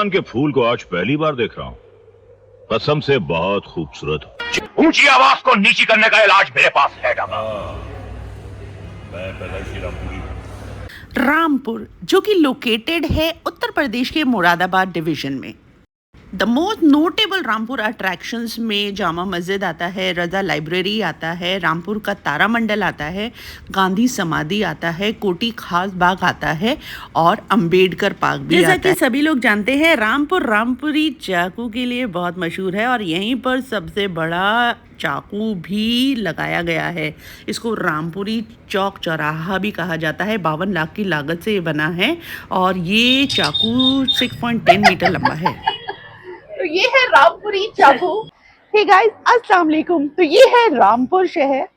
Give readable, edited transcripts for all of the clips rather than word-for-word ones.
के फूल को आज पहली बार देख रहा हूँ। कसम से बहुत खूबसूरत। ऊंची आवाज को नीची करने का इलाज मेरे पास है। रामपुर, जो कि लोकेटेड है उत्तर प्रदेश के मुरादाबाद डिवीजन में। The most notable Rampur attractions में जामा मस्जिद आता है, रजा लाइब्रेरी आता है, रामपुर का तारामंडल आता है, गांधी समाधि आता है, कोटी खास बाग आता है और अंबेडकर पार्क भी आता है। जैसा कि सभी लोग जानते हैं, रामपुर रामपुरी चाकू के लिए बहुत मशहूर है और यहीं पर सबसे बड़ा चाकू भी लगाया गया है। इसको रामपुरी चौक चौराहा भी कहा जाता है। 52 लाख की लागत से ये बना है और ये चाकू 6.10 मीटर लंबा है। तो ये है रामपुरी चाकू। हे गाइस, अस्सलाम वालेकुम। तो ये है रामपुर शहर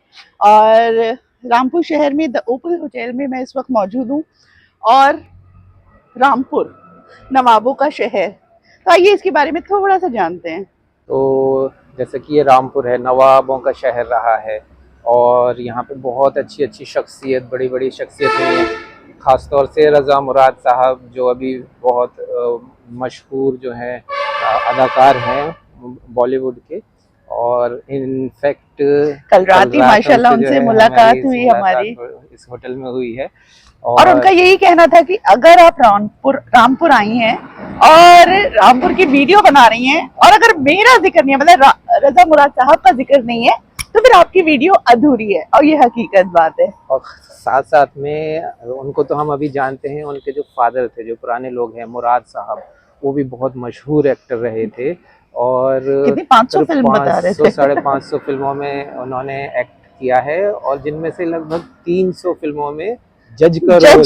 और रामपुर शहर में द ओपल होटल में मैं इस वक्त मौजूद हूँ और रामपुर नवाबों का शहर। तो आइए इसके बारे में थोड़ा सा जानते हैं। तो जैसे कि ये रामपुर है, नवाबों का शहर रहा है और यहाँ पे बहुत अच्छी अच्छी शख्सियत, बड़ी बड़ी शख्सियतें हैं। ख़ासतौर से रज़ा मुराद साहब जो अभी बहुत मशहूर जो हैं अदाकार हैं बॉलीवुड के, और इनफैक्ट कल रात ही माशाल्लाह उनसे मुलाकात हुई हमारी इस होटल में हुई है। और उनका यही कहना था कि अगर आप रामपुर आई हैं और रामपुर की वीडियो बना रही हैं और अगर मेरा जिक्र नहीं है, मतलब रज़ा मुराद साहब का जिक्र नहीं है, तो फिर आपकी वीडियो अधूरी है। और ये हकीकत बात है। और साथ साथ में उनको तो हम अभी जानते हैं, उनके जो फादर थे, जो पुराने लोग हैं मुराद साहब, वो भी बहुत मशहूर एक्टर रहे थे और 500 फिल्म बता रहे थे। 550 फिल्मों में उन्होंने एक्ट किया है और जिनमें से लगभग 300 फिल्मों में जज का रोल,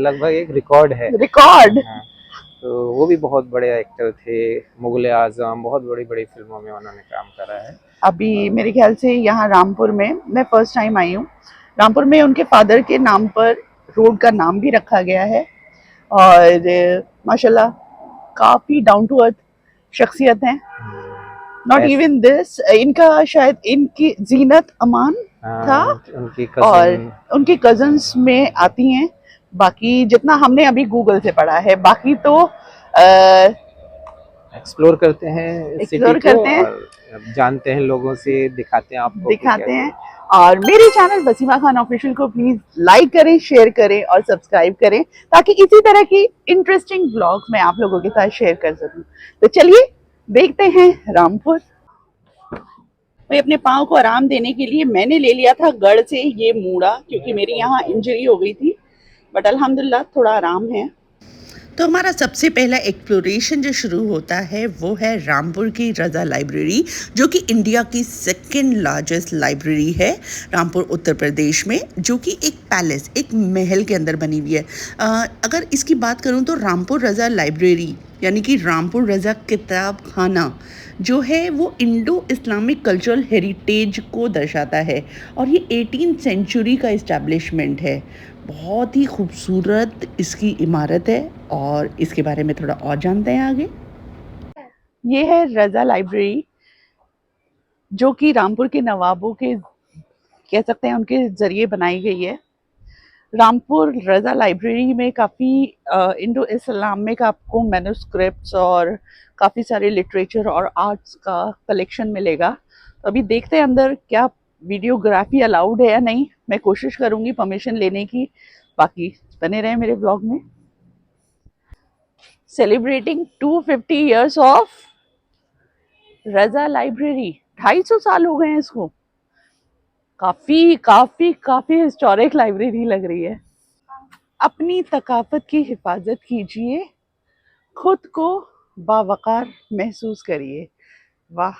लगभग एक रिकॉर्ड है। हाँ। तो वो भी बहुत बड़े एक्टर थे। मुगल आजम, बहुत बड़ी बड़ी फिल्मों में उन्होंने काम करा है। अभी मेरे ख्याल से यहाँ रामपुर में मैं फर्स्ट टाइम आई हूँ। रामपुर में उनके फादर के नाम पर रोड का नाम भी रखा गया है और माशाल्लाह काफी डाउन टू अर्थ शख्सियत हैं। नॉट इवन दिस, इनका शायद इनकी जीनत अमान था और उनकी कजन्स में आती हैं। बाकी जितना हमने अभी गूगल से पढ़ा है, बाकी तो एक्सप्लोर करते हैं और जानते हैं, लोगों से दिखाते हैं, आपको दिखाते हैं। और मेरे चैनल वसीमा खान ऑफिशियल को प्लीज लाइक करें, शेयर करें और सब्सक्राइब करें ताकि इसी तरह की इंटरेस्टिंग ब्लॉग्स मैं आप लोगों के साथ शेयर कर सकूं। तो चलिए देखते हैं रामपुर। भाई, अपने पाँव को आराम देने के लिए मैंने ले लिया था गढ़ से ये मूड़ा, क्योंकि मेरी यहाँ इंजरी हो गई थी, बट अल्हम्दुलिल्लाह थोड़ा आराम है। तो हमारा सबसे पहला एक्सप्लोरेशन जो शुरू होता है वो है रामपुर की रज़ा लाइब्रेरी, जो कि इंडिया की सेकंड लार्जेस्ट लाइब्रेरी है रामपुर उत्तर प्रदेश में, जो कि एक पैलेस, एक महल के अंदर बनी हुई है। अगर इसकी बात करूं तो रामपुर रज़ा लाइब्रेरी यानी कि रामपुर रज़ा किताब खाना जो है वो इंडो इस्लामिक कल्चरल हेरिटेज को दर्शाता है और ये 18th सेंचुरी का इस्टेब्लिशमेंट है। बहुत ही खूबसूरत इसकी इमारत है और इसके बारे में थोड़ा और जानते हैं आगे। ये है रज़ा लाइब्रेरी, जो कि रामपुर के नवाबों के कह सकते हैं उनके जरिए बनाई गई है। रामपुर रज़ा लाइब्रेरी में काफ़ी इंडो इस्लामिक आपको मैन्युस्क्रिप्ट्स और काफ़ी सारे लिटरेचर और आर्ट्स का कलेक्शन मिलेगा। तो अभी देखते हैं अंदर क्या वीडियोग्राफी अलाउड है या नहीं। मैं कोशिश करूंगी परमिशन लेने की। बाकी बने रहे मेरे ब्लॉग में। Celebrating 250 years of Raza library. 250 साल हो गए हैं इसको। काफी काफी काफी हिस्टोरिक लाइब्रेरी लग रही है। अपनी थकावत की हिफाजत कीजिए, खुद को बावकार महसूस करिए। वाह।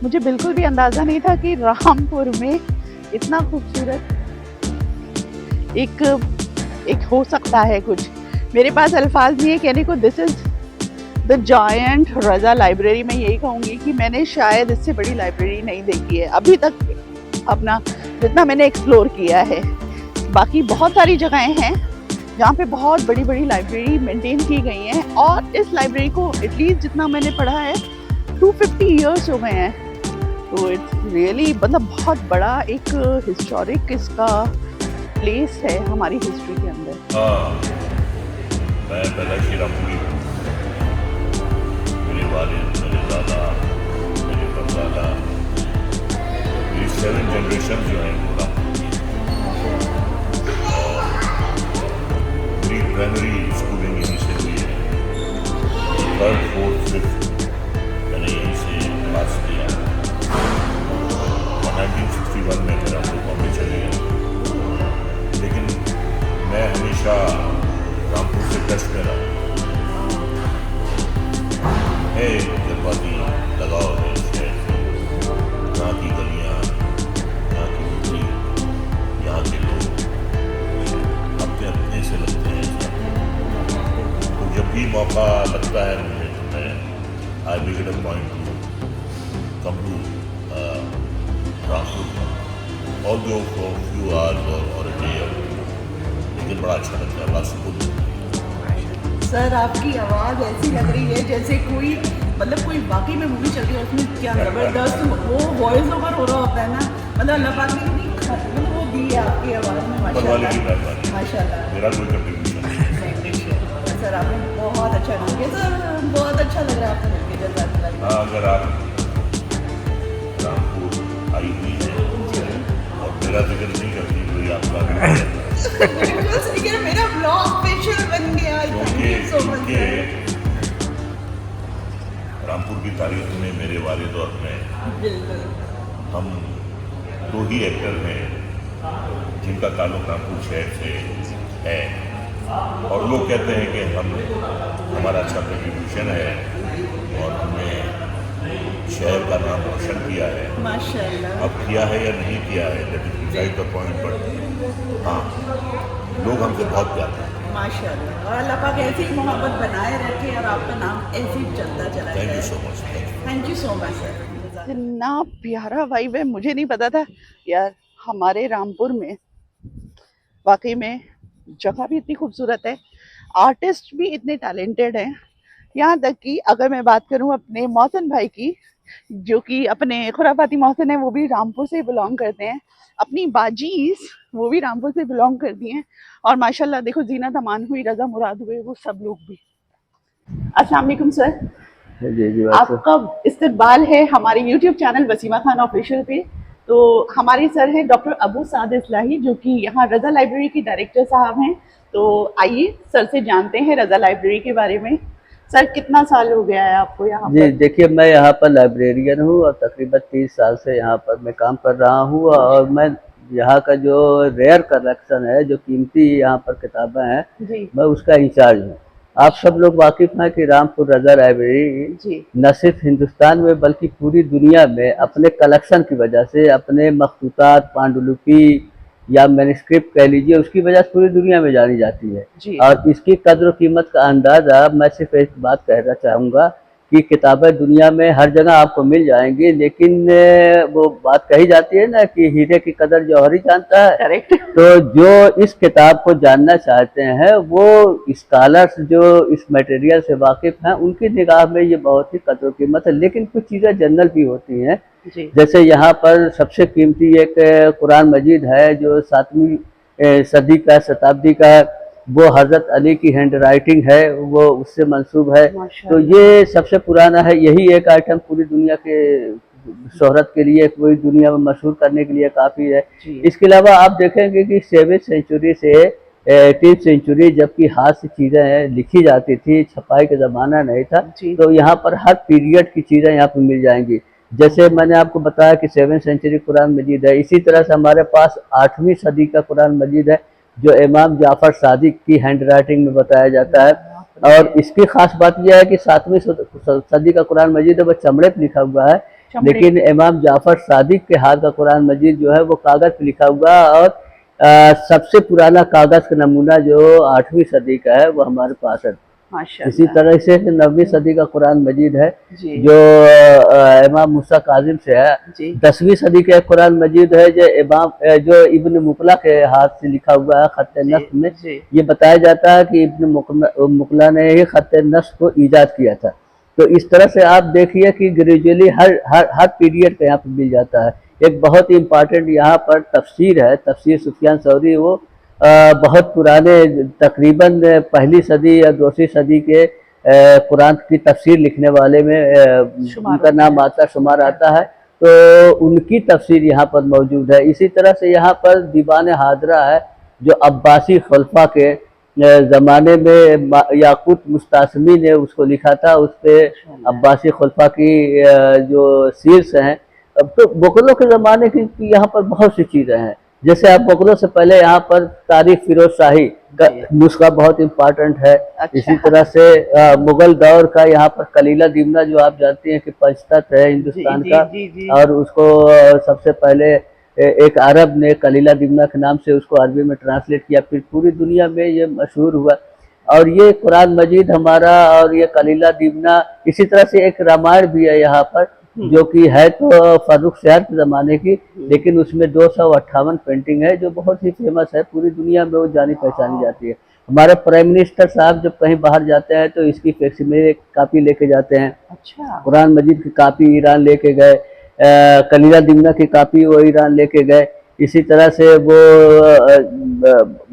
मुझे बिल्कुल भी अंदाजा नहीं था कि रामपुर में इतना खूबसूरत एक हो सकता है कुछ। मेरे पास अल्फाज नहीं है कहने को। This is the giant Raza library, मैं यही कहूँगी कि मैंने शायद इससे बड़ी लाइब्रेरी नहीं देखी है अभी तक अपना, जितना मैंने एक्सप्लोर किया है। बाकी बहुत सारी जगहें हैं जहाँ पे बहुत बड़ी बड़ी लाइब्रेरी मेंटेन की गई हैं, और इस लाइब्रेरी को एटलीस्ट जितना मैंने पढ़ा है 250 ईयर्स हो गए हैं। तो इट्स रियली मतलब बहुत बड़ा एक हिस्टोरिक इसका प्लेस है हमारी हिस्ट्री के अंदर। हाँ, मैं पैदाइशी रामपुरी हूँ। मेरे वालिद, मेरे दादा, मेरे परदादा, मेरी 7 जनरेशन जो हैं वो रामपुर की हैं। और मेरी प्राइमरी स्कूलिंग यहीं से हुई है। 3rd, 4th, 5th मैंने यहीं से पास किया। और 1961 में फिर हम लोग बॉम्बे चले गए। लेकिन मैं हमेशा रामपुर से टच में रहा है। जज्बाती लगाव है शहर से। यहाँ की गलियाँ, यहाँ की मिट्टी, यहाँ के लोग अपने अपने से लगते हैं सब। तो जब भी मौका लगता है मुझे तो मैं I make it a point to come to Rampur, although for few hours और अ डे, लेकिन बड़ा अच्छा लगता है, बड़ा सुकून मिलता है। सर आपकी आवाज़ ऐसी लग रही है जैसे कोई मतलब कोई वाकई में मूवी चल रही है, उसमें क्या ज़बरदस्त वो वॉइस ओवर हो रहा होता है ना, मतलब अल्लाह पाक ने मतलब वो दी है आपकी आवाज़ में। माशाल्लाह माशाल्लाह, मेरा कोई कंट्रीब्यूशन नहीं। सर आपने बहुत अच्छा काम किया सर, बहुत अच्छा लग रहा है आपको मिलकर। जज़ाकल्लाह। हाँ, अगर आप रामपुर आई हुई है और मेरा जिक्र नहीं करती कोई आपका मेरा ब्लॉग स्पेशल बन गया। क्योंकि रामपुर की तारीख में मेरे वालिद और मैं, हम 2 ही एक्टर हैं जिनका ताल्लुक रामपुर शहर से है। और लोग कहते हैं कि हमारा अच्छा कंट्रीब्यूशन है और हमने शहर का नाम रोशन किया है। माशाल्लाह। अब किया है या नहीं किया है that is beside the point, but हाँ, लोग हमसे बहुत प्यार करते हैं। माशाल्लाह, और अल्लाह पाक ऐसी ही मोहब्बत बनाए रखे और आपका नाम ऐसे ही चलता चला जाए। Thank you so much. Thank you so much sir. इतना प्यारा वाइब है, मुझे नहीं पता था यार हमारे रामपुर में वाकई में जगह भी इतनी खूबसूरत है, आर्टिस्ट भी इतने टैलेंटेड हैं। यहाँ तक कि अगर मैं बात करूँ अपने मोहसिन भाई की, जो कि अपने खुराफाती मोहसिन है, वो भी रामपुर से बिलोंग करते हैं। अपनी बाजीज वो भी रामपुर से बिलोंग करती हैं। और माशाल्लाह देखो, जीनत अमान हुई, रज़ा मुराद हुए, वो सब लोग भी। अस्सलाम वालेकुम सर। जी आपका इस्तकबाल है हमारे YouTube चैनल वसीमा खान ऑफिशियल पे। तो हमारे सर हैं डॉक्टर अबू साद इस्लाही, जो कि यहाँ रज़ा लाइब्रेरी के डायरेक्टर साहब हैं। तो आइए सर से जानते हैं रज़ा लाइब्रेरी के बारे में। सर कितना साल हो गया है आपको यहाँ पर? जी देखिए, मैं यहाँ पर लाइब्रेरियन हूँ और तकरीबन 30 साल से यहाँ पर मैं काम कर रहा हूँ। और मैं यहाँ का जो रेयर कलेक्शन है, जो कीमती यहाँ पर किताबें हैं, मैं उसका इंचार्ज हूँ। आप सब लोग वाकिफ हैं कि रामपुर रज़ा लाइब्रेरी न सिर्फ हिंदुस्तान में बल्कि पूरी दुनिया में अपने कलेक्शन की वजह से, अपने मखतूतात, पांडुलिपि या मैन्युस्क्रिप्ट कह लीजिए, उसकी वजह से पूरी दुनिया में जानी जाती है। और इसकी कद्र कीमत का अंदाज़ा मैं सिर्फ एक बात कहना चाहूँगा कि किताबें दुनिया में हर जगह आपको मिल जाएंगी, लेकिन वो बात कही जाती है ना कि हीरे की कदर जौहर ही जानता है। करेक्ट। तो जो इस किताब को जानना चाहते हैं, वो स्कॉलर्स जो इस मटेरियल से वाकिफ हैं, उनकी निगाह में ये बहुत ही कदर कीमत है। लेकिन कुछ चीज़ें जनरल भी होती हैं, जैसे यहाँ पर सबसे कीमती एक कुरान मजीद है जो 7वीं सदी का, शताब्दी का है। वो हज़रत अली की हैंड राइटिंग है, वो उससे मंसूब है। तो ये सबसे पुराना है। यही एक आइटम पूरी दुनिया के शोहरत के लिए, पूरी दुनिया में मशहूर करने के लिए काफ़ी है। इसके अलावा आप देखेंगे कि 7वीं सेंचुरी से 18वीं सेंचुरी, जबकि हाथ से चीज़ें लिखी जाती थी, छपाई का ज़माना नहीं था, तो यहाँ पर हर पीरियड की चीज़ें यहाँ पर मिल जाएंगी। जैसे मैंने आपको बताया कि 7वीं सेंचुरी कुरान मजीद है, इसी तरह से हमारे पास 8वीं सदी का कुरान मजीद है जो इमाम जाफ़र सादिक की हैंड राइटिंग में बताया जाता है। और इसकी खास बात यह है कि 7वीं सदी का कुरान मजीद है वो चमड़े पर लिखा हुआ है, लेकिन इमाम जाफ़र सादिक के हाथ का कुरान मजीद जो है वो कागज़ पर लिखा हुआ है। और सबसे पुराना कागज़ का नमूना जो 8वीं सदी का है वो हमारे पास है। माशाल्लाह। इसी तरह से 9वीं सदी का कुरान मजीद है जी जो इमाम मूसा काजिम से है। जी 10वीं सदी का एक कुरान मजीद है जो जो इब्न मुकला के हाथ से लिखा हुआ है खत जी नस्ख में। जी ये बताया जाता है कि इब्न मुकला ने ही खत नस्ख को ईजाद किया था। तो इस तरह से आप देखिए कि ग्रेजुअली हर हर हर पीरियड का यहाँ पर मिल जाता है। एक बहुत ही इम्पॉर्टेंट यहाँ पर तफसीर है, तफसीर सुफियान सौरी। वो बहुत पुराने, तकरीबन पहली सदी या दूसरी सदी के कुरान की तफसीर लिखने वाले में उनका नाम शुमार आता है। तो उनकी तफसीर यहाँ पर मौजूद है। इसी तरह से यहाँ पर दीवान हाजरा है जो अब्बासी खलफा के ज़माने में याकूत मुस्तासमी ने उसको लिखा था। उस पर अब्बासी खलफा की जो सीर्स हैं। अब तो मुगलों के ज़माने की यहाँ पर बहुत सी चीज़ें हैं। जैसे आप मुगलों से पहले यहाँ पर तारीख फिरोज शाही का नुस्खा बहुत इम्पोर्टेंट है। अच्छा। इसी तरह से मुगल दौर का यहाँ पर कलीला दिमना जो आप जानती हैं कि पंचतत्व है हिंदुस्तान जी, का। जी, जी। और उसको सबसे पहले एक अरब ने कलीला दिमना के नाम से उसको अरबी में ट्रांसलेट किया, फिर पूरी दुनिया में ये मशहूर हुआ। और ये कुरान मजीद हमारा और ये कलीला दिमना, इसी तरह से एक रामायण भी है यहाँ पर जो कि है तो फारूक शहर के ज़माने की, लेकिन उसमें 258 पेंटिंग है जो बहुत ही फेमस है। पूरी दुनिया में वो जानी पहचानी जाती है। हमारे प्राइम मिनिस्टर साहब जब कहीं बाहर जाते हैं तो इसकी फैक्सिमिले कापी लेके जाते हैं। अच्छा कुरान मजीद की कापी ईरान लेके गए, कलीला दिमना की कापी वो ईरान लेके गए। इसी तरह से वो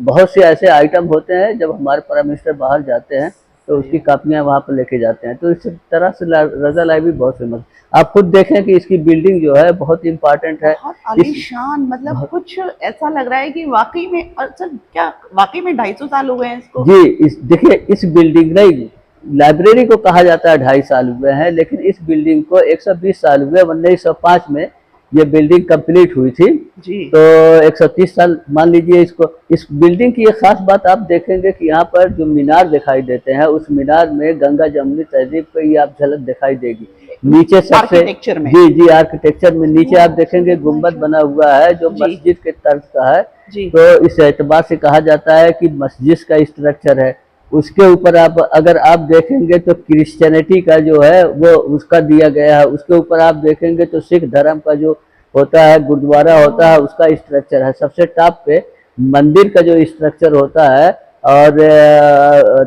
बहुत से ऐसे आइटम होते हैं जब हमारे प्राइम मिनिस्टर बाहर जाते हैं तो उसकी कापियां वहाँ पर लेके जाते हैं। तो इस तरह से रजा लाइब्रेरी बहुत फेमस। आप खुद देखें कि इसकी बिल्डिंग जो है बहुत इम्पोर्टेंट है। बहुत आलीशान, मतलब कुछ ऐसा लग रहा है कि वाकई में, सर क्या वाकई में 250 साल हो गए हैं इसको? जी, इस देखिए इस बिल्डिंग नहीं, लाइब्रेरी को कहा जाता है 2.5 साल हुए हैं, लेकिन इस बिल्डिंग को 120 साल हुए। 1905 में ये बिल्डिंग कंप्लीट हुई थी जी तो 130 साल मान लीजिए इसको। इस बिल्डिंग की एक खास बात आप देखेंगे कि यहाँ पर जो मीनार दिखाई देते हैं उस मीनार में गंगा जमुनी तहजीब की आप झलक दिखाई देगी। नीचे सबसे आर्किटेक्चर में। जी आर्किटेक्चर में नीचे आप देखेंगे गुम्बद बना हुआ है जो जी। मस्जिद के तर्ज का है। जी तो इस एतबार से कहा जाता है कि मस्जिद का स्ट्रक्चर है। उसके ऊपर आप अगर आप देखेंगे तो क्रिश्चियनिटी का जो है वो उसका दिया गया है। उसके ऊपर आप देखेंगे तो सिख धर्म का जो होता है गुरुद्वारा होता है उसका स्ट्रक्चर है। सबसे टॉप पे मंदिर का जो स्ट्रक्चर होता है और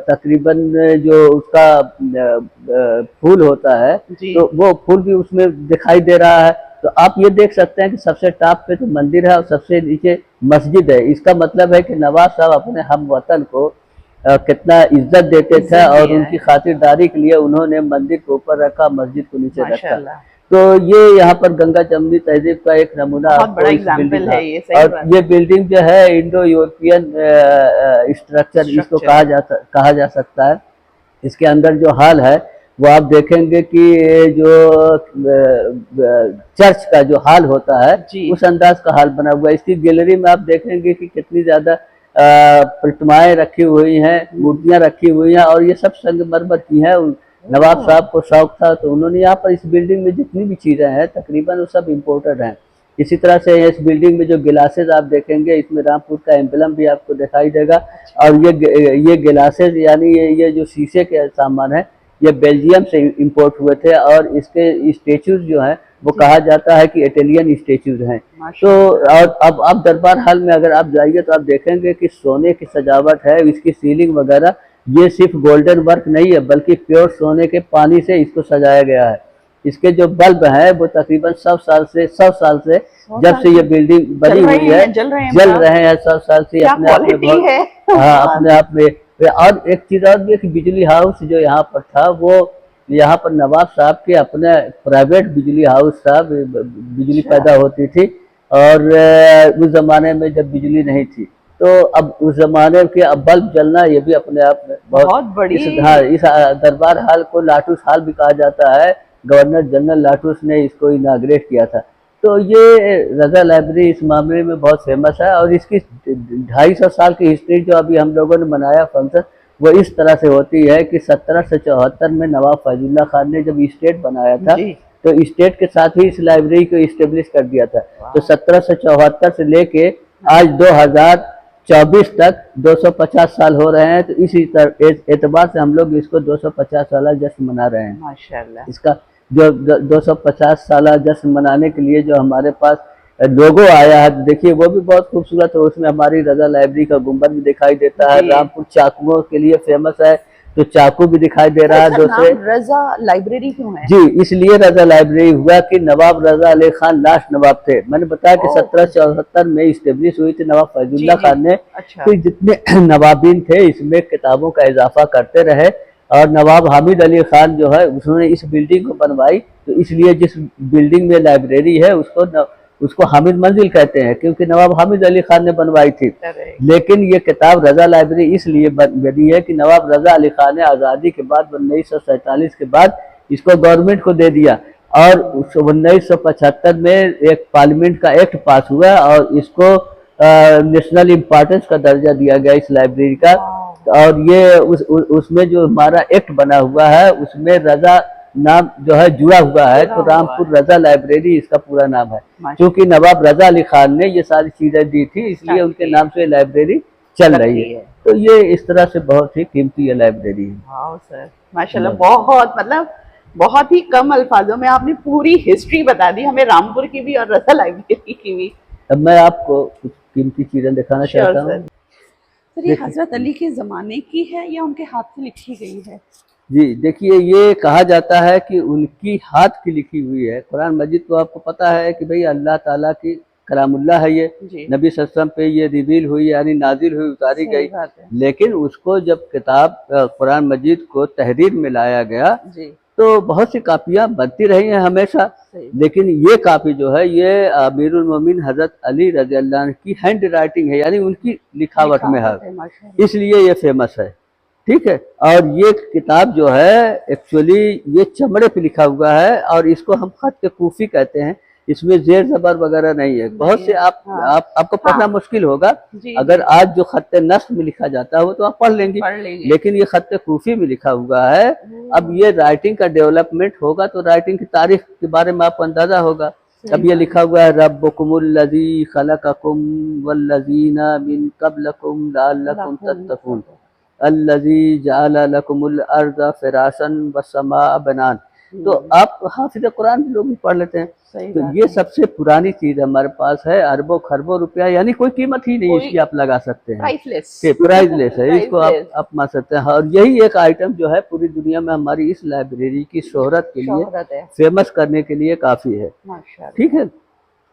तकरीबन जो उसका फूल होता है जी तो वो फूल भी उसमें दिखाई दे रहा है। तो आप ये देख सकते हैं कि सबसे टॉप पे तो मंदिर है और सबसे नीचे मस्जिद है। इसका मतलब है कि नवाब साहब अपने हम वतन को कितना इज्जत देते थे और उनकी खातिरदारी के लिए उन्होंने मंदिर को ऊपर रखा, मस्जिद को नीचे रखा। माशाल्लाह। तो ये यहाँ पर गंगा जमुनी तहजीब का एक नमूना बहुत आपको बड़ा इस एग्जाम्पल बिल्डिंग है का। ये, सही और बात। ये बिल्डिंग जो है इंडो यूरोपियन स्ट्रक्चर इसको कहा जा सकता है। इसके अंदर जो हॉल है वो आप देखेंगे कि जो चर्च का जो हॉल होता है जी। उस अंदाज का हॉल बना हुआ है। इसकी गैलरी में आप देखेंगे कि कितनी ज्यादा प्रतिमाएं रखी हुई हैं, मूर्तियां रखी हुई हैं और ये सब संगमरमर की हैं। नवाब साहब को शौक था तो उन्होंने यहाँ पर इस बिल्डिंग में जितनी भी चीजें हैं तकरीबन वो सब इम्पोर्टेड हैं। इसी तरह से इस बिल्डिंग में जो गिलासेज आप देखेंगे इसमें रामपुर का एम्बलम भी आपको दिखाई देगा। और ये गिलासेज यानी ये जो शीशे के सामान है ये बेल्जियम से इंपोर्ट हुए थे और इसके स्टेचूज जो हैं वो कहा जाता है कि इटालियन स्टेचूज हैं। तो और अब आप दरबार हॉल में अगर आप जाइए तो आप देखेंगे कि सोने की सजावट है। इसकी सीलिंग वगैरह ये सिर्फ गोल्डन वर्क नहीं है बल्कि प्योर सोने के पानी से इसको सजाया गया है। इसके जो बल्ब हैं वो तकरीबन 100 साल से जब से ये बिल्डिंग बनी हुई है जल रहे हैं 100 साल से अपने आप में बहुत। हाँ अपने आप में। और एक चीज और भी कि बिजली हाउस जो यहाँ पर था वो यहाँ पर नवाब साहब के अपने प्राइवेट बिजली हाउस था, बिजली पैदा होती थी। और उस जमाने में जब बिजली नहीं थी तो अब उस जमाने के अब बल्ब जलना ये भी अपने आप में बहुत बड़ी। इस दरबार हॉल को लाटूस हॉल भी कहा जाता है। गवर्नर जनरल लाटूस ने इसको इनाग्रेट किया था। तो ये रजा लाइब्रेरी इस मामले में बहुत फेमस है और इसकी 250 साल की हिस्ट्री जो अभी हम लोगों ने मनाया फंक्शन वो इस तरह से होती है कि 1774 में नवाब फैजुल्ला खान ने जब स्टेट बनाया था तो स्टेट के साथ ही इस लाइब्रेरी को इस्टेब्लिश कर दिया था। तो 1774 से लेके आज 24 तक 250 साल हो रहे हैं, तो इसी एतबार से हम लोग इसको 250 साल जश्न मना रहे हैं। माशाल्लाह। इसका जो 250 साल जश्न मनाने के लिए जो हमारे पास लोगो आया है, देखिए वो भी बहुत खूबसूरत है। उसमें हमारी रजा लाइब्रेरी का गुंबद भी दिखाई देता है। जी। रामपुर चाकुओं के लिए फेमस है, तो चाकू भी दिखाई दे रहा है। इसका दूसरे नाम रजा लाइब्रेरी क्यों है? जी, इसलिए रजा लाइब्रेरी हुआ कि नवाब रजा अली खान लास्ट नवाब थे। मैंने बताया कि ओह। 1774 में इस्टेब्लिश हुई थी नवाब फैजुल्ला जी, खान ने। अच्छा। फिर जितने नवाबीन थे इसमें किताबों का इजाफा करते रहे, और नवाब हामिद अली खान जो है उन्होंने इस बिल्डिंग को बनवाई। तो इसलिए जिस बिल्डिंग में लाइब्रेरी है उसको हामिद मंजिल कहते हैं, क्योंकि नवाब हामिद अली खान ने बनवाई थी। लेकिन ये किताब रजा लाइब्रेरी इसलिए बनी है कि नवाब रजा अली खान ने आज़ादी के बाद 1947 के बाद इसको गवर्नमेंट को दे दिया, और 1975 में एक पार्लियामेंट का एक्ट पास हुआ और इसको नेशनल इम्पोर्टेंस का दर्जा दिया गया इस लाइब्रेरी का। और ये उसमें जो हमारा एक्ट बना हुआ है उसमें रजा नाम जो है जुड़ा हुआ है, तो रामपुर रजा लाइब्रेरी इसका पूरा नाम है। क्योंकि नवाब रजा अली खान ने ये सारी चीजें दी थी, इसलिए उनके नाम से लाइब्रेरी चल रही है। तो ये इस तरह से बहुत ही कीमती ये लाइब्रेरी है। हाँ सर, माशाल्लाह, बहुत मतलब बहुत ही कम अल्फाजों में आपने पूरी हिस्ट्री बता दी हमें, रामपुर की भी और रजा लाइब्रेरी की भी। अब मैं आपको कुछ कीमती चीजें दिखाना चाहता हूँ। सर, ये हजरत अली के जमाने की है या उनके हाथ से लिखी गई है? जी देखिए, ये कहा जाता है कि उनकी हाथ की लिखी हुई है। कुरान मजीद तो आपको पता है कि भाई अल्लाह ताला की कलामुल्लाह है, ये नबी सल्लल्लाहु अलैहि वसल्लम पे ये रिवील हुई, यानी नाजिल हुई, उतारी गई। लेकिन उसको जब किताब कुरान मजीद को तहरीर में लाया गया तो बहुत सी कापियां बनती रही हैं हमेशा, लेकिन ये कापी जो है ये अमीरुल मोमिन हजरत अली रज़ी अल्लाह अन्हु की हैंड राइटिंग है, यानी उनकी लिखावट में है, इसलिए ये फेमस है। ठीक है। और ये किताब जो है एक्चुअली ये चमड़े पे लिखा हुआ है, और इसको हम खत कूफी कहते हैं। इसमें जेर जबर वगैरह नहीं है। बहुत से आपको पढ़ना मुश्किल होगा। अगर आज जो खत नस्ख में लिखा जाता है वो तो आप पढ़ लेंगे, लेकिन ये खत कूफी में लिखा हुआ है। अब ये राइटिंग का डेवलपमेंट होगा तो राइटिंग की तारीख के बारे में आपको अंदाजा होगा। अब ये लिखा हुआ है रब्बुकुमुल्लज़ी खलक़कुम वल्लज़ीना मिन क़ब्लकुम लअल्लकुम तत्तक़ून अल्लज़ी जअल लकुमुल अर्ज़ फ़िराशन वस्समाअ बनान। तो आप हाफिज़ कुरान लोग भी पढ़ लेते हैं। तो ये सबसे पुरानी चीज हमारे पास है, अरबों खरबों रुपया, यानी कोई कीमत ही नहीं इसकी आप लगा सकते हैं, प्राइसलेस है, इसको आप मान सकते हैं। और यही एक आइटम जो है पूरी दुनिया में हमारी इस लाइब्रेरी की शोहरत के लिए, फेमस करने के लिए काफी है। ठीक है।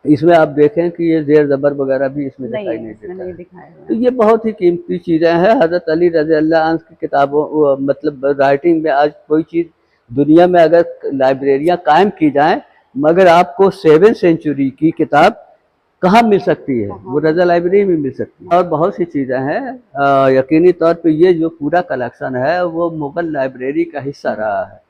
इसमें आप देखें कि ये जेर जबर वगैरह भी इसमें दिखाई नहीं देता। तो ये बहुत ही कीमती चीजें हैं। हजरत अली रज़ी अल्लाह अन्हु की किताबों मतलब राइटिंग में आज कोई चीज दुनिया में अगर लाइब्रेरियां कायम की जाएं, मगर आपको 7वीं सेंचुरी की किताब कहाँ मिल सकती है, वो रजा लाइब्रेरी में मिल सकती है। और बहुत सी चीज़ें हैं। यकीनी तौर पे ये जो पूरा कलेक्शन है वो मुगल लाइब्रेरी का हिस्सा रहा है।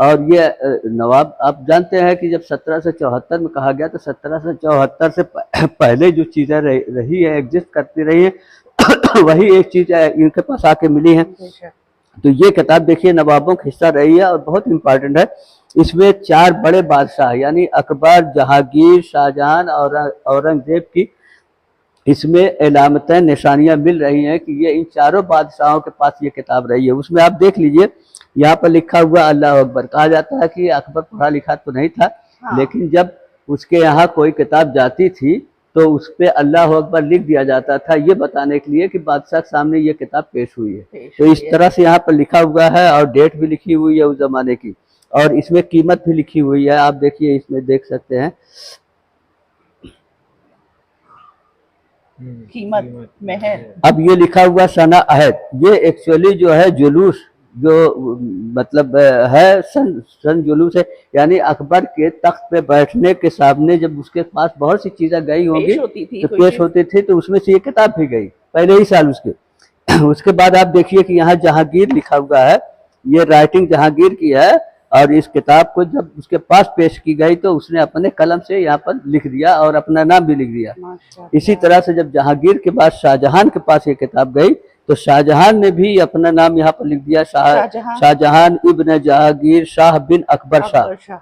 और ये नवाब, आप जानते हैं कि जब 1774 में कहा गया तो 1774 से पहले जो चीज़ें रही है, एग्जिस्ट करती रही है वही एक चीज़ इनके पास आके मिली है। तो ये किताब देखिए नवाबों का हिस्सा रही है और बहुत इम्पोर्टेंट है। इसमें 4 बड़े बादशाह यानी अकबर, जहांगीर, शाहजहां और औरंगजेब की इसमें एलामतें, निशानियां मिल रही हैं कि ये इन चारों बादशाहों के पास ये किताब रही है। उसमें आप देख लीजिए, यहाँ पर लिखा हुआ अल्लाह अकबर। कहा जाता है कि अकबर पढ़ा लिखा तो नहीं था, लेकिन जब उसके यहाँ कोई किताब जाती थी तो उस पर अल्लाह अकबर लिख दिया जाता था, ये बताने के लिए कि बादशाह के सामने ये किताब पेश हुई है। तो इस तरह से यहाँ पर लिखा हुआ है, और डेट भी लिखी हुई है उस जमाने की, और इसमें कीमत भी लिखी हुई है। आप देखिए, इसमें देख सकते हैं कीमत में है। अब ये लिखा हुआ सना अहद, ये एक्चुअली जो है जुलूस, जो मतलब है सन जुलूस है, यानी अकबर के तख्त पे बैठने के सामने जब उसके पास बहुत सी चीजें गई होंगी तो पेश होती थी, तो उसमें से ये किताब भी गई पहले ही साल उसके। उसके बाद आप देखिए कि यहाँ जहांगीर लिखा हुआ है, ये राइटिंग जहांगीर की है, और इस किताब को जब उसके पास पेश की गई तो उसने अपने कलम से यहाँ पर लिख दिया और अपना नाम भी लिख दिया। इसी तरह से जब जहांगीर के बाद शाहजहां के पास ये किताब गई तो शाहजहां ने भी अपना नाम यहाँ पर लिख दिया, शाहजहां इब्न जहांगीर शाह बिन अकबर शाह।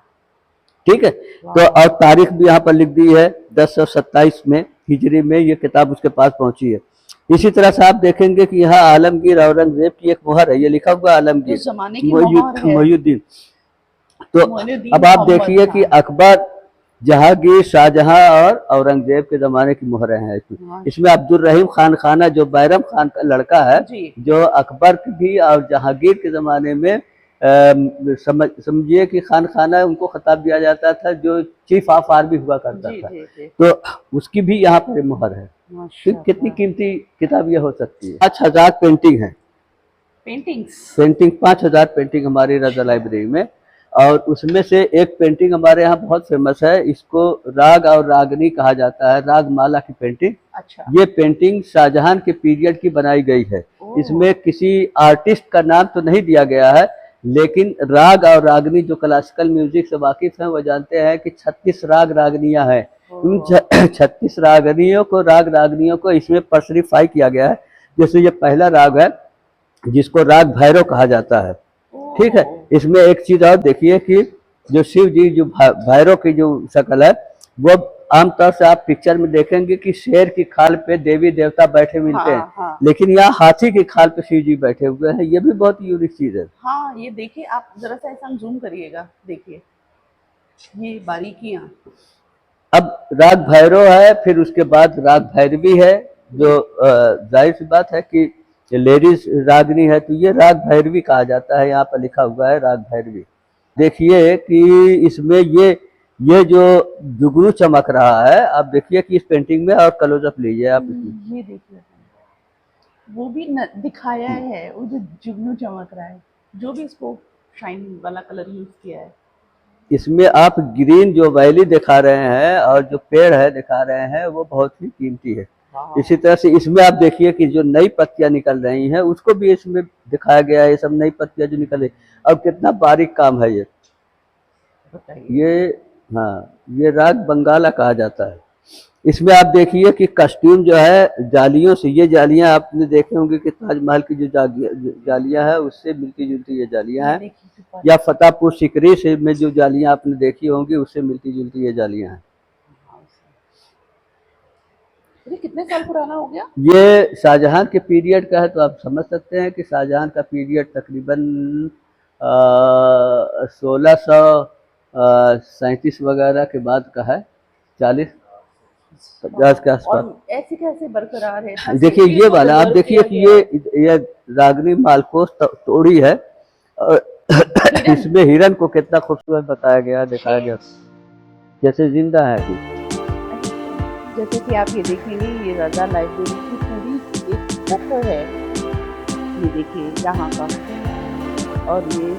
ठीक है। तो और तारीख भी यहाँ पर लिख दी है, 1027 में हिजरी में ये किताब उसके पास पहुंची है। इसी तरह से आप देखेंगे कि यहाँ आलमगीर औरंगजेब की एक मोहर है, ये लिखा हुआ आलमगीर उस जमाने की मोहर है। मोहिउद्दीन। तो मोइनुद्दीन अब आप मोहम्मद देखिए कि खान। अकबर, जहांगीर, शाहजहां और औरंगजेब के जमाने की मोहरें हैं इसमें। इसमें अब्दुल रहीम खान खाना जो बैरम खान का लड़का है, जी। जो अकबर की भी और जहांगीर के जमाने में समझिए कि खान खाना उनको खिताब दिया जाता था, जो चीफ ऑफ आर्मी हुआ करता जी, था। जी, जी। तो उसकी भी यहाँ पर मोहर है। माशाल्लाह। कितनी कीमती किताब ये हो सकती है। 5000 पेंटिंग है, पेंटिंग 5000 पेंटिंग हमारी रजा लाइब्रेरी में। और उसमें से एक पेंटिंग हमारे यहाँ बहुत फेमस है, इसको राग और रागनी कहा जाता है, राग माला की पेंटिंग। अच्छा। ये पेंटिंग शाहजहां के पीरियड की बनाई गई है। इसमें किसी आर्टिस्ट का नाम तो नहीं दिया गया है, लेकिन राग और रागनी जो क्लासिकल म्यूजिक से वाकिफ हैं वो जानते हैं कि 36 राग रागनियां हैं। उन 36 रागनियों को, राग रागनियों को इसमें पर्सनिफाई किया गया है। जैसे ये पहला राग है जिसको राग भैरव कहा जाता है, ठीक है। इसमें एक चीज और देखिए कि जो शिव जी, जो भैरव की जो शक्ल है, वो आमतौर से आप पिक्चर में देखेंगे कि शेर की खाल पे देवी देवता बैठे मिलते हैं। हाँ। लेकिन यहाँ हाथी की खाल पे शिव जी बैठे हुए हैं। ये भी बहुत यूनिक चीज है। हाँ, ये देखिए आप जरा सा ऐसा जूम करिएगा, देखिए ये बारीकियां। अब राग भैरव है, फिर उसके बाद राग भैरवी है, जो जाहिर सी बात है कि लेडीज रागनी है, तो ये राग भैरवी कहा जाता है। यहाँ पर लिखा हुआ है राग भैरवी। देखिए कि इसमें ये जो जुगनू चमक रहा है, आप देखिए कि इस पेंटिंग में, और क्लोजअप लीजिए आप इसमें। ये देखिए वो भी दिखाया है, वो जो जुगनू चमक रहा है, जो भी इसको शाइनिंग वाला कलर यूज किया है। इसमें आप ग्रीन जो वैली दिखा रहे हैं और जो पेड़ है दिखा रहे हैं, वो बहुत ही कीमती है। इसी तरह से इसमें आप देखिए कि जो नई पत्तियां निकल रही हैं उसको भी इसमें दिखाया गया है। ये सब नई पत्तियां जो निकल रही, और कितना बारीक काम है ये। हाँ, ये राग बंगाला कहा जाता है। इसमें आप देखिए कि कस्ट्यूम जो है जालियों से, ये जालियां आपने देखे होंगे कि ताजमहल की जो जालियां है उससे मिलती जुलती ये जालियां हैं, या फतेहपुर सिकरी से में जो जालियां आपने देखी होंगी उससे मिलती जुलती ये जालियां हैं। ये कितने साल पुराना हो गया? ये शाहजहां के पीरियड का है, तो आप समझ सकते हैं कि शाहजहां का पीरियड तकरीबन 1637 वगैरह के बाद का है, 40-50 के आसपास। ऐसे कैसे बरकरार है? देखिए ये वाला आप देखिए कि ये रागनी मालकोस तोड़ी है, और इसमें हिरन को कितना खूबसूरत बताया गया, दिखाया गया, जैसे जिंदा है अभी। जैसे कि आप ये देखेंगे, ये रजा लाइब्रेरी की पूरी एक बुक है, ये देखिए यहाँ का। और ये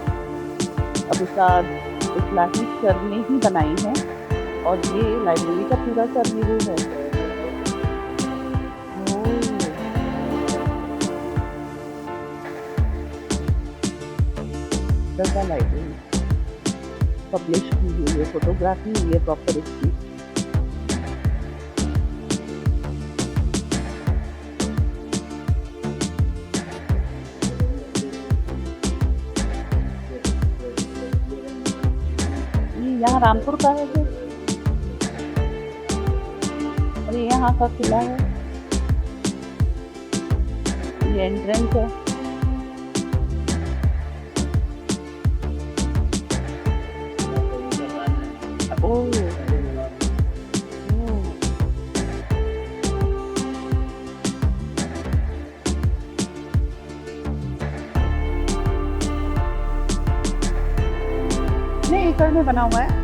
अबुसाद इस्लाही सर ने ही बनाई है, और ये लाइब्रेरी का पूरा सर में है। रजा लाइब्रेरी पब्लिश की हुई है, फोटोग्राफी हुई है प्रॉपर इसकी। यहाँ रामपुर का है जो, और ये यहाँ का किला है, ये एंट्रेंस है। नहीं, एकड़ में बना हुआ है।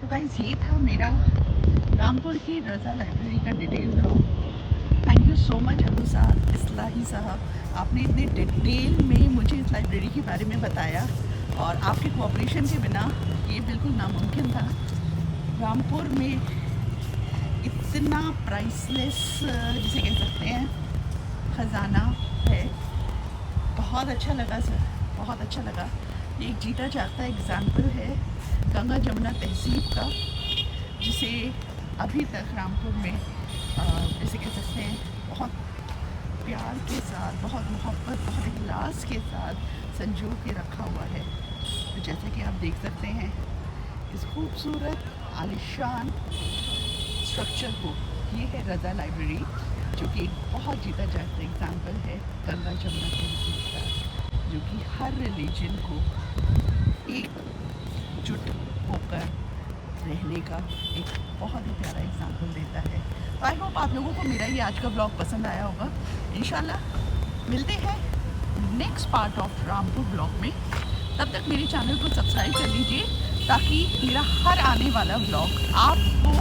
गाइस ये था मेरा रामपुर की रज़ा लाइब्रेरी का detail blog. Thank you so much Abu साहब, इस्लाही साहब, आपने इतने डिटेल में मुझे इस लाइब्रेरी के बारे में बताया और आपके कोऑपरेशन के बिना ये बिल्कुल नामुमकिन था। रामपुर में इतना प्राइसलेस जिसे कह सकते हैं ख़जाना है। बहुत अच्छा लगा सर, बहुत अच्छा लगा। ये एक जीता जागता एग्जाम्पल है गंगा जमुना तहजीब का, जिसे अभी तक रामपुर में जैसे कह सकते हैं बहुत प्यार के साथ, बहुत मोहब्बत, बहुत इखलास के साथ संजो के रखा हुआ है। तो जैसे कि आप देख सकते हैं इस खूबसूरत आलिशान स्ट्रक्चर को, ये है रज़ा लाइब्रेरी, जो कि एक बहुत जीता जागता एग्जाम्पल है गंगा जमुना तहजीब का, जो कि हर रिलीजन को एकजुट होकर रहने का एक बहुत ही प्यारा एग्जाम्पल देता है। तो आई होप आप लोगों को मेरा ये आज का ब्लॉग पसंद आया होगा। इंशाल्लाह मिलते हैं next part of Rampur blog में। तब तक मेरे चैनल को सब्सक्राइब कर लीजिए ताकि मेरा हर आने वाला ब्लॉग आपको